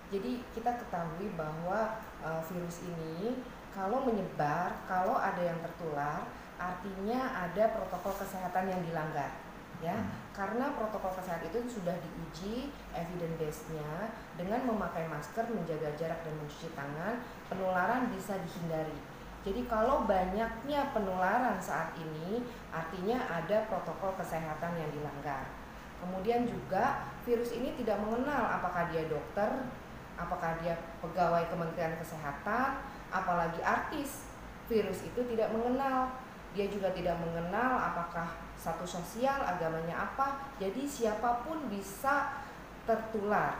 Jadi kita ketahui bahwa virus ini kalau menyebar, kalau ada yang tertular, artinya ada protokol kesehatan yang dilanggar, ya. Karena protokol kesehatan itu sudah diuji evidence base-nya dengan memakai masker, menjaga jarak dan mencuci tangan, penularan bisa dihindari. Jadi kalau banyaknya penularan saat ini, artinya ada protokol kesehatan yang dilanggar. Kemudian juga virus ini tidak mengenal apakah dia dokter, apakah dia pegawai Kementerian Kesehatan, apalagi artis. Virus itu tidak mengenal. Dia juga tidak mengenal apakah status sosial, agamanya apa. Jadi siapapun bisa tertular,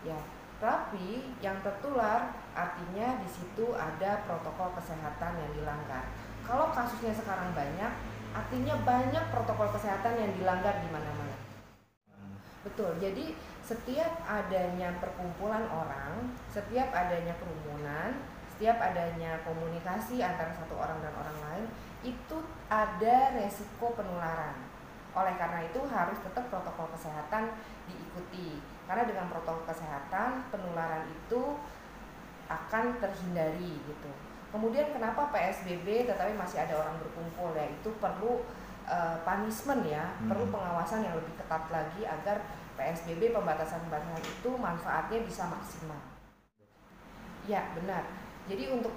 ya. Tapi yang tertular artinya di situ ada protokol kesehatan yang dilanggar. Kalau kasusnya sekarang banyak, artinya banyak protokol kesehatan yang dilanggar di mana-mana. Betul. Jadi setiap adanya perkumpulan orang, setiap adanya kerumunan, setiap adanya komunikasi antara satu orang dan orang lain, itu ada resiko penularan. Oleh karena itu harus tetap protokol kesehatan diikuti. Karena dengan protokol kesehatan penularan itu akan terhindari gitu. Kemudian kenapa PSBB tetapi masih ada orang berkumpul, ya itu perlu punishment ya, perlu pengawasan yang lebih ketat lagi agar PSBB pembatasan-pembatasan itu manfaatnya bisa maksimal. Ya benar. Jadi untuk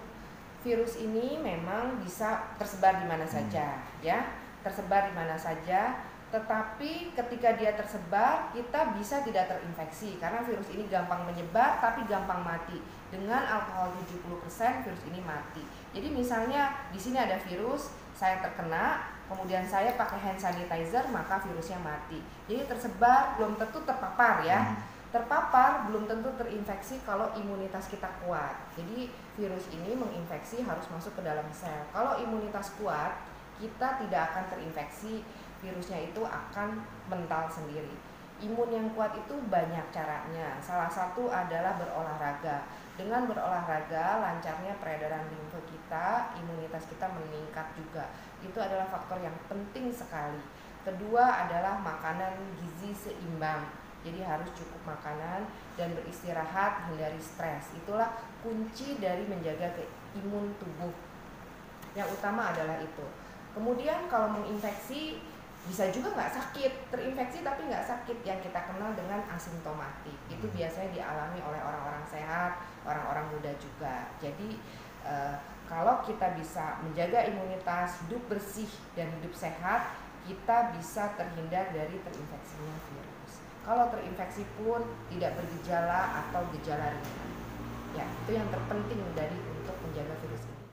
virus ini memang bisa tersebar di mana saja, ya, tersebar di mana saja. Tetapi ketika dia tersebar, kita bisa tidak terinfeksi karena virus ini gampang menyebar tapi gampang mati. Dengan alkohol 70% virus ini mati. Jadi misalnya di sini ada virus, saya terkena, kemudian saya pakai hand sanitizer, maka virusnya mati. Jadi tersebar belum tentu terpapar ya. Terpapar belum tentu terinfeksi kalau imunitas kita kuat. Jadi virus ini menginfeksi harus masuk ke dalam sel. Kalau imunitas kuat, kita tidak akan terinfeksi, virusnya itu akan mental sendiri. Imun yang kuat itu banyak caranya. Salah satu adalah berolahraga. Dengan berolahraga, lancarnya peredaran limfe kita, imunitas kita meningkat juga. Itu adalah faktor yang penting sekali. Kedua adalah makanan gizi seimbang. Jadi harus cukup makanan dan beristirahat, hindari stres. Itulah kunci dari menjaga imun tubuh. Yang utama adalah itu. Kemudian kalau menginfeksi bisa juga nggak sakit, terinfeksi tapi nggak sakit, yang kita kenal dengan asimptomatik. Itu biasanya dialami oleh orang-orang sehat, orang-orang muda juga. Jadi kalau kita bisa menjaga imunitas, hidup bersih dan hidup sehat, kita bisa terhindar dari terinfeksinya virus. Kalau terinfeksi pun tidak bergejala atau gejala ringan. Ya, itu yang terpenting dari untuk menjaga virus ini.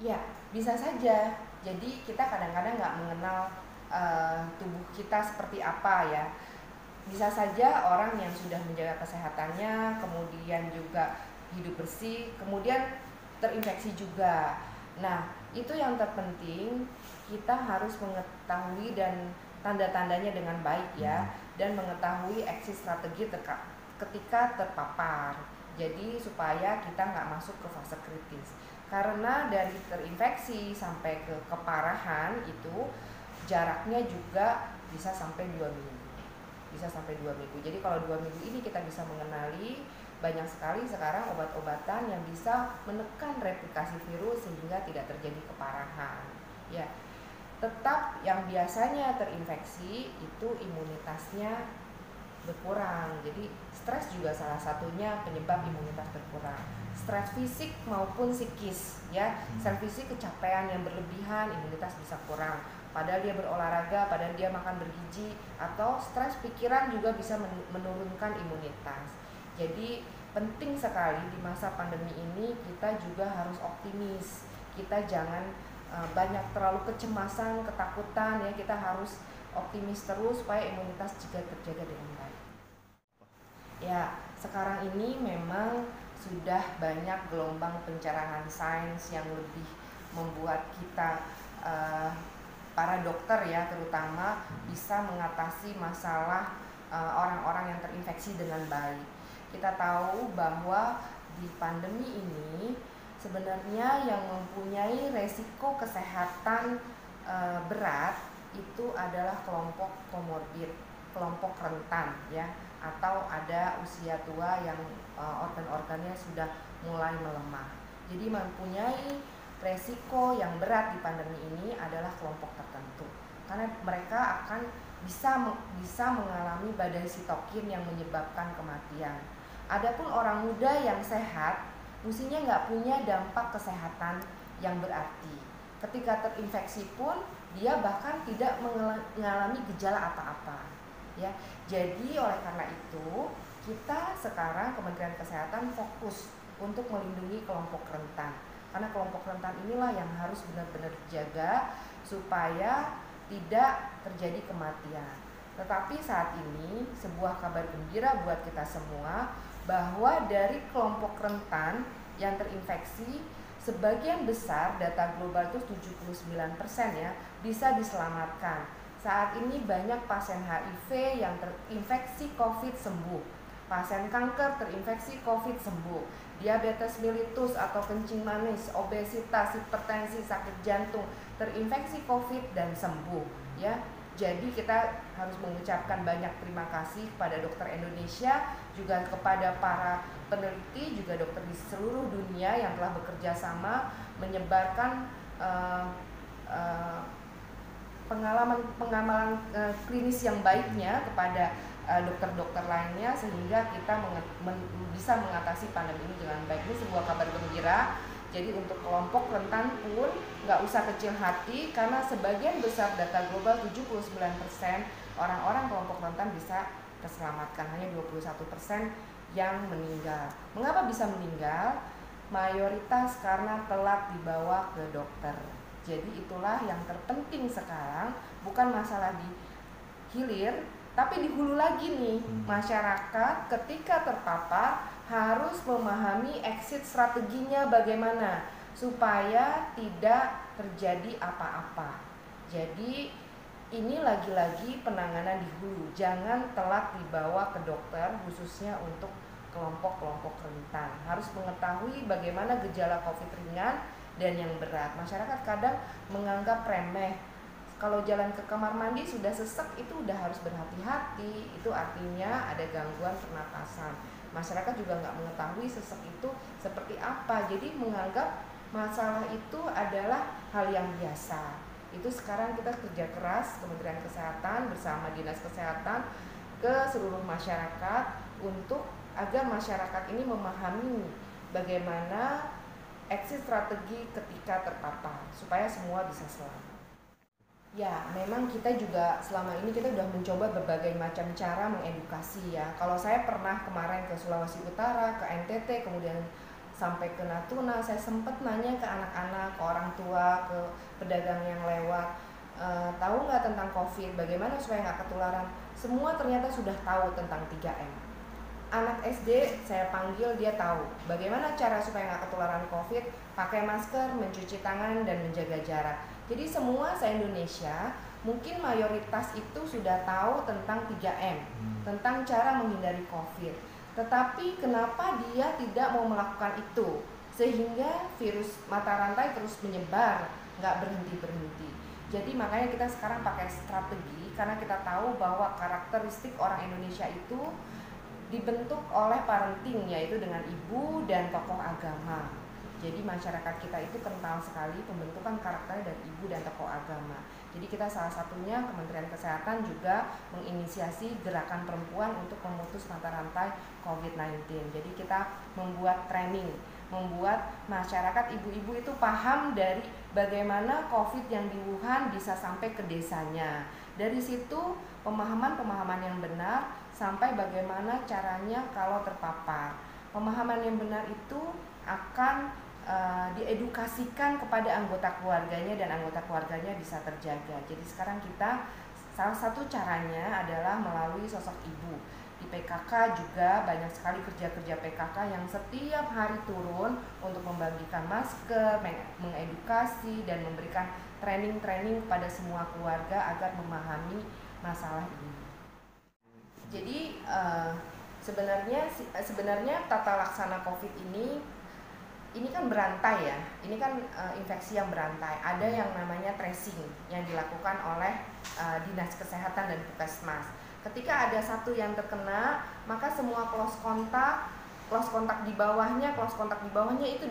Ya, bisa saja. Jadi kita kadang-kadang nggak mengenal tubuh kita seperti apa ya. Bisa saja orang yang sudah menjaga kesehatannya, kemudian juga hidup bersih, kemudian terinfeksi juga. Nah, itu yang terpenting, kita harus mengetahui dan tanda-tandanya dengan baik ya, dan mengetahui exit strategi ketika terpapar. Jadi supaya kita nggak masuk ke fase kritis. Karena dari terinfeksi sampai ke keparahan itu jaraknya juga bisa sampai 2 minggu. Bisa sampai 2 minggu. Jadi kalau 2 minggu ini kita bisa mengenali, banyak sekali sekarang obat-obatan yang bisa menekan replikasi virus sehingga tidak terjadi keparahan. Ya. Tetap yang biasanya terinfeksi itu imunitasnya berkurang. Jadi stres juga salah satunya penyebab imunitas berkurang. Stres fisik maupun psikis ya. Stres fisik kecapean yang berlebihan, imunitas bisa kurang. Padahal dia berolahraga, padahal dia makan bergizi, atau stres pikiran juga bisa menurunkan imunitas. Jadi penting sekali di masa pandemi ini kita juga harus optimis. Kita jangan banyak terlalu kecemasan, ketakutan ya. Kita harus optimis terus supaya imunitas juga terjaga dengan baik. Ya, sekarang ini memang sudah banyak gelombang pencerahan sains yang lebih membuat kita para dokter ya terutama bisa mengatasi masalah orang-orang yang terinfeksi dengan baik. Kita tahu bahwa di pandemi ini sebenarnya yang mempunyai resiko kesehatan berat itu adalah kelompok komorbid. kelompok rentan ya, atau ada usia tua yang organ-organnya sudah mulai melemah. Jadi mempunyai resiko yang berat di pandemi ini adalah kelompok tertentu, karena mereka akan bisa mengalami badai sitokin yang menyebabkan kematian. Adapun orang muda yang sehat mestinya nggak punya dampak kesehatan yang berarti. Ketika terinfeksi pun dia bahkan tidak mengalami gejala apa-apa ya. Jadi oleh karena itu kita sekarang Kementerian Kesehatan fokus untuk melindungi kelompok rentan, karena kelompok rentan inilah yang harus benar-benar dijaga supaya tidak terjadi kematian. Tetapi saat ini sebuah kabar gembira buat kita semua, bahwa dari kelompok rentan yang terinfeksi, sebagian besar data global itu 79% ya bisa diselamatkan. Saat ini banyak pasien HIV yang terinfeksi COVID sembuh, pasien kanker terinfeksi COVID sembuh, diabetes mellitus atau kencing manis, obesitas, hipertensi, sakit jantung terinfeksi COVID dan sembuh ya. Jadi kita harus mengucapkan banyak terima kasih kepada dokter Indonesia, juga kepada para peneliti, juga dokter di seluruh dunia yang telah bekerja sama menyebarkan pengamalan klinis yang baiknya kepada dokter-dokter lainnya, sehingga kita bisa mengatasi pandemi ini dengan baik. Ini sebuah kabar gembira. Jadi untuk kelompok rentan pun nggak usah kecil hati, karena sebagian besar data global 79% orang-orang kelompok rentan bisa terselamatkan, hanya 21% yang meninggal. Mengapa bisa meninggal? Mayoritas karena telat dibawa ke dokter. Jadi itulah yang terpenting sekarang, bukan masalah di hilir, tapi di hulu lagi nih. Masyarakat ketika terpapar harus memahami exit strateginya bagaimana supaya tidak terjadi apa-apa. Jadi ini lagi-lagi penanganan di hulu, jangan telat dibawa ke dokter, khususnya untuk kelompok-kelompok rentan. Harus mengetahui bagaimana gejala COVID ringan dan yang berat. Masyarakat kadang menganggap remeh. Kalau jalan ke kamar mandi sudah sesek, itu udah harus berhati-hati. Itu artinya ada gangguan pernapasan. Masyarakat juga nggak mengetahui sesek itu seperti apa. Jadi menganggap masalah itu adalah hal yang biasa. Itu sekarang kita kerja keras Kementerian Kesehatan bersama Dinas Kesehatan ke seluruh masyarakat untuk agar masyarakat ini memahami bagaimana exit strategi ketika terpapar supaya semua bisa selamat. Ya, memang kita juga selama ini kita sudah mencoba berbagai macam cara mengedukasi ya. Kalau saya pernah kemarin ke Sulawesi Utara, ke NTT, kemudian sampai ke Natuna, saya sempat nanya ke anak-anak, ke orang tua, ke pedagang yang lewat, tahu nggak tentang COVID, bagaimana supaya nggak ketularan. Semua ternyata sudah tahu tentang 3M. Anak SD saya panggil, dia tahu bagaimana cara supaya nggak ketularan COVID, pakai masker, mencuci tangan, dan menjaga jarak. Jadi semua se-Indonesia mungkin mayoritas itu sudah tahu tentang 3M, tentang cara menghindari COVID. Tetapi kenapa dia tidak mau melakukan itu? Sehingga virus mata rantai terus menyebar, nggak berhenti-berhenti. Jadi makanya kita sekarang pakai strategi, karena kita tahu bahwa karakteristik orang Indonesia itu dibentuk oleh parenting, yaitu dengan ibu dan tokoh agama. Jadi masyarakat kita itu kental sekali pembentukan karakter dari ibu dan tokoh agama. Jadi kita salah satunya Kementerian Kesehatan juga menginisiasi gerakan perempuan untuk memutus mata rantai COVID-19. Jadi kita membuat training, membuat masyarakat ibu-ibu itu paham dari bagaimana COVID yang di Wuhan bisa sampai ke desanya. Dari situ pemahaman-pemahaman yang benar sampai bagaimana caranya kalau terpapar. Pemahaman yang benar itu akan diedukasikan kepada anggota keluarganya dan anggota keluarganya bisa terjaga. Jadi sekarang kita salah satu caranya adalah melalui sosok ibu. Di PKK juga banyak sekali kerja-kerja PKK yang setiap hari turun untuk membagikan masker, mengedukasi dan memberikan training-training kepada semua keluarga agar memahami masalah ini. Jadi sebenarnya tata laksana COVID ini ini kan berantai ya, ini kan infeksi yang berantai. Ada yang namanya tracing yang dilakukan oleh dinas kesehatan dan puskesmas. Ketika ada satu yang terkena, maka semua close kontak di bawahnya itu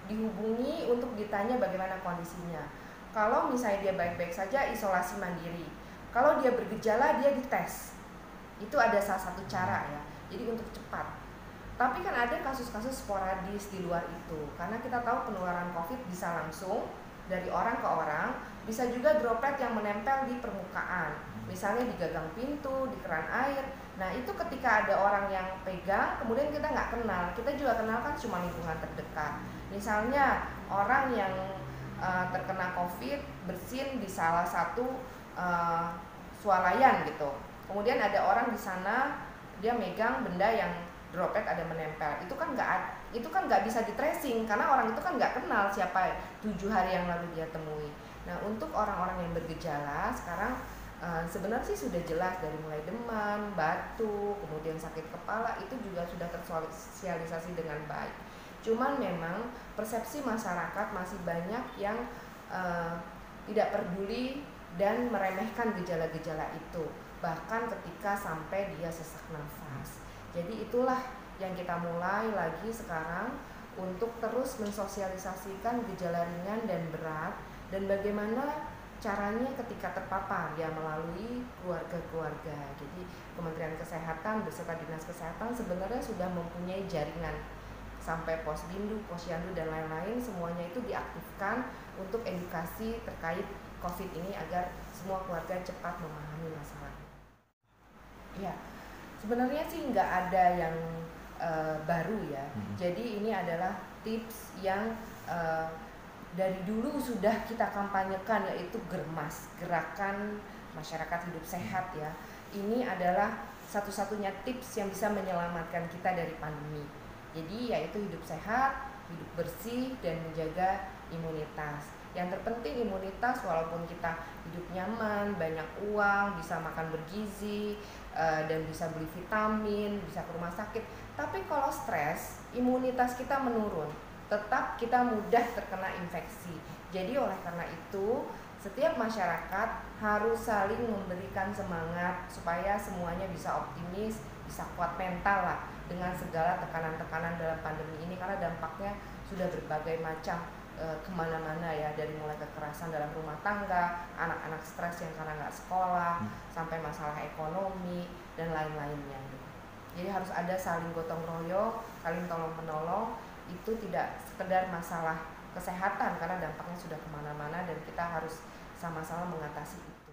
dihubungi untuk ditanya bagaimana kondisinya. Kalau misalnya dia baik-baik saja, isolasi mandiri. Kalau dia bergejala, dia dites. Itu ada salah satu cara ya. Jadi untuk cepat. Tapi kan ada kasus-kasus sporadis di luar itu. Karena kita tahu penularan COVID bisa langsung dari orang ke orang, bisa juga droplet yang menempel di permukaan. Misalnya di gagang pintu, di keran air. Nah itu ketika ada orang yang pegang, kemudian kita nggak kenal. Kita juga kenal kan cuma lingkungan terdekat. Misalnya orang yang terkena COVID bersin di salah satu swalayan gitu. Kemudian ada orang di sana dia megang benda yang droplet ada menempel, itu kan nggak bisa di tracing karena orang itu kan nggak kenal siapa 7 hari yang lalu dia temui. Nah untuk orang-orang yang bergejala sekarang sebenarnya sih sudah jelas dari mulai demam, batuk, kemudian sakit kepala itu juga sudah tersosialisasi dengan baik. Cuman memang persepsi masyarakat masih banyak yang tidak peduli dan meremehkan gejala-gejala itu, bahkan ketika sampai dia sesak nafas. Jadi itulah yang kita mulai lagi sekarang untuk terus mensosialisasikan gejala ringan dan berat dan bagaimana caranya ketika terpapar ya melalui keluarga-keluarga. Jadi Kementerian Kesehatan beserta Dinas Kesehatan sebenarnya sudah mempunyai jaringan sampai Posbindu, Posyandu dan lain-lain, semuanya itu diaktifkan untuk edukasi terkait COVID ini agar semua keluarga cepat memahami masalahnya. Ya. Sebenarnya sih nggak ada yang baru ya. Jadi ini adalah tips yang dari dulu sudah kita kampanyekan, yaitu GERMAS, Gerakan Masyarakat Hidup Sehat ya. Ini adalah satu-satunya tips yang bisa menyelamatkan kita dari pandemi. Jadi yaitu hidup sehat, hidup bersih, dan menjaga imunitas. Yang terpenting imunitas, walaupun kita hidup nyaman, banyak uang, bisa makan bergizi, dan bisa beli vitamin, bisa ke rumah sakit. Tapi kalau stres, imunitas kita menurun, tetap kita mudah terkena infeksi. Jadi oleh karena itu, setiap masyarakat harus saling memberikan semangat supaya semuanya bisa optimis, bisa kuat mental lah dengan segala tekanan-tekanan dalam pandemi ini, karena dampaknya sudah berbagai macam kemana-mana ya, dari mulai kekerasan dalam rumah tangga, anak-anak stres yang karena nggak sekolah, sampai masalah ekonomi dan lain-lainnya. Jadi harus ada saling gotong royong, saling tolong menolong. Itu tidak sekedar masalah kesehatan karena dampaknya sudah kemana-mana dan kita harus sama-sama mengatasi itu.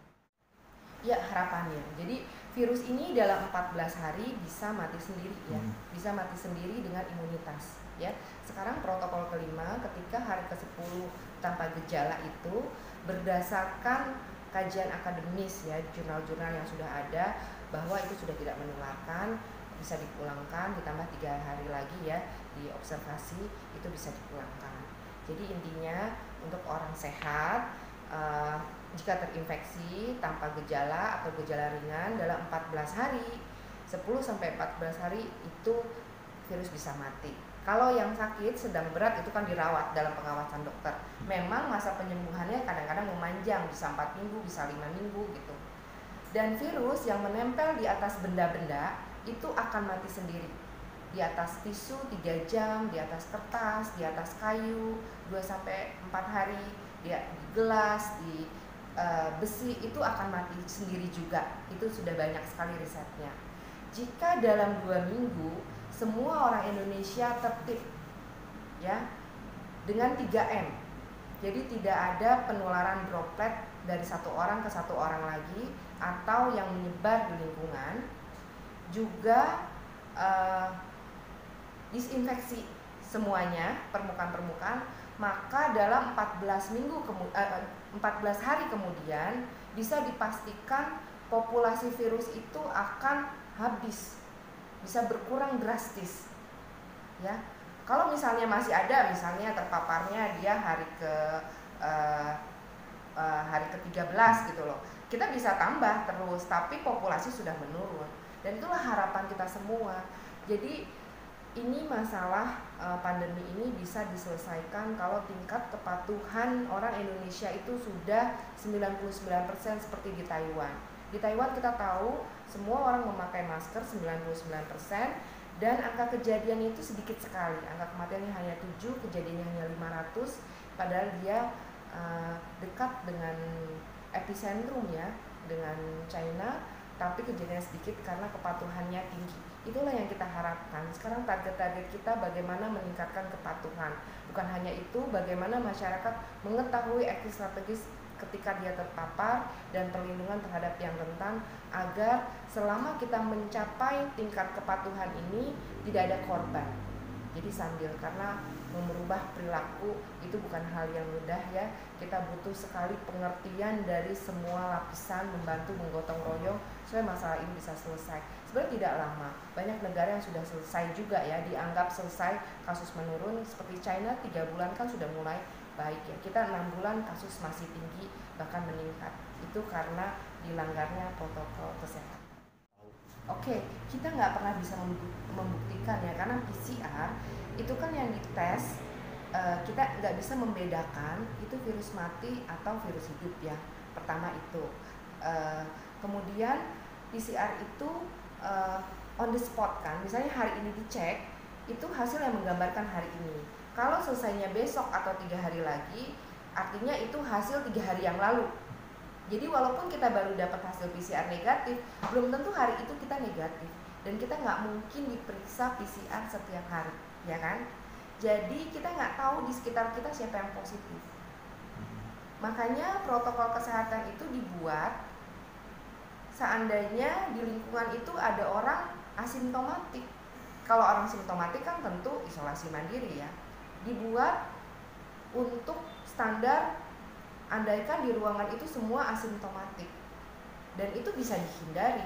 Ya harapannya, jadi virus ini dalam 14 hari bisa mati sendiri ya, bisa mati sendiri dengan imunitas ya. Sekarang protokol kelima ketika hari ke-10 tanpa gejala itu berdasarkan kajian akademis ya, jurnal-jurnal yang sudah ada bahwa itu sudah tidak menularkan, bisa dipulangkan, ditambah 3 hari lagi ya diobservasi itu bisa dipulangkan. Jadi intinya untuk orang sehat jika terinfeksi tanpa gejala atau gejala ringan dalam 14 hari, 10 sampai 14 hari itu virus bisa mati. Kalau yang sakit sedang berat itu kan dirawat dalam pengawasan dokter. Memang masa penyembuhannya kadang-kadang memanjang, bisa 4 minggu, bisa 5 minggu gitu. Dan virus yang menempel di atas benda-benda itu akan mati sendiri. Di atas tisu 3 jam, di atas kertas, di atas kayu 2 sampai 4 hari, di gelas, di besi itu akan mati sendiri juga. Itu sudah banyak sekali risetnya. Jika dalam 2 minggu semua orang Indonesia tertib ya dengan 3M, jadi tidak ada penularan droplet dari satu orang ke satu orang lagi atau yang menyebar di lingkungan, juga disinfeksi semuanya permukaan-permukaan, maka dalam 14 hari kemudian bisa dipastikan populasi virus itu akan habis, bisa berkurang drastis ya. Kalau misalnya masih ada, misalnya terpaparnya dia hari ke-13 gitu loh, kita bisa tambah terus, tapi populasi sudah menurun. Dan itulah harapan kita semua. Jadi ini masalah pandemi ini bisa diselesaikan kalau tingkat kepatuhan orang Indonesia itu sudah 99% seperti di Taiwan. Di Taiwan kita tahu semua orang memakai masker 99% dan angka kejadian itu sedikit sekali. Angka kematiannya hanya 7, kejadiannya hanya 500, padahal dia dekat dengan epicentrum ya, dengan China, tapi kejadiannya sedikit karena kepatuhannya tinggi. Itulah yang kita harapkan. Sekarang target-target kita bagaimana meningkatkan kepatuhan. Bukan hanya itu, bagaimana masyarakat mengetahui aksi strategis ketika dia terpapar dan perlindungan terhadap yang rentan, agar selama kita mencapai tingkat kepatuhan ini tidak ada korban. Jadi sambil, karena merubah perilaku itu bukan hal yang mudah ya. Kita butuh sekali pengertian dari semua lapisan, membantu menggotong royong supaya masalah ini bisa selesai. Sebenarnya tidak lama, banyak negara yang sudah selesai juga ya, dianggap selesai, kasus menurun. Seperti China 3 bulan kan sudah mulai baik ya. Kita 6 bulan kasus masih tinggi, bahkan meningkat. Itu karena dilanggarnya protokol kesehatan. Oke, kita nggak pernah bisa membuktikan ya, karena PCR itu kan yang dites, kita nggak bisa membedakan itu virus mati atau virus hidup ya. Pertama itu, kemudian PCR itu on the spot kan, misalnya hari ini dicek, itu hasil yang menggambarkan hari ini. Kalau selesainya besok atau 3 hari lagi, artinya itu hasil 3 hari yang lalu. Jadi walaupun kita baru dapat hasil PCR negatif, belum tentu hari itu kita negatif. Dan kita nggak mungkin diperiksa PCR setiap hari, ya kan? Jadi kita nggak tahu di sekitar kita siapa yang positif. Makanya protokol kesehatan itu dibuat seandainya di lingkungan itu ada orang asimptomatik. Kalau orang simptomatik kan tentu isolasi mandiri ya. Dibuat untuk standar, andaikan di ruangan itu semua asimptomatik, dan itu bisa dihindari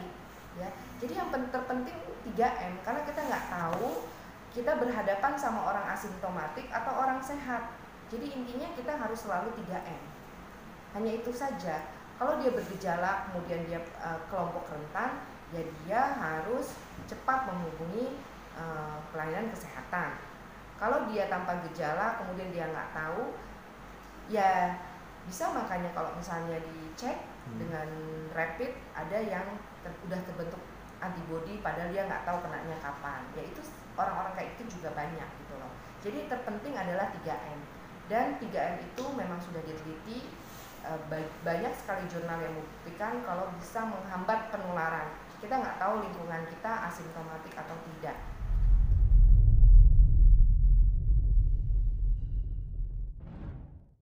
ya. Jadi yang terpenting 3M, karena kita nggak tahu kita berhadapan sama orang asimptomatik atau orang sehat. Jadi intinya kita harus selalu 3M. Hanya itu saja. Kalau dia bergejala kemudian dia kelompok rentan, ya dia harus cepat menghubungi pelayanan kesehatan. Kalau dia tanpa gejala kemudian dia nggak tahu, ya bisa, makanya kalau misalnya dicek dengan rapid, ada yang udah terbentuk antibodi padahal dia nggak tahu kenanya kapan. Ya itu orang-orang kayak itu juga banyak gitu loh. Jadi terpenting adalah 3M. Dan 3M itu memang sudah diteliti, banyak sekali jurnal yang membuktikan kalau bisa menghambat penularan. Kita nggak tahu lingkungan kita asimptomatik atau tidak.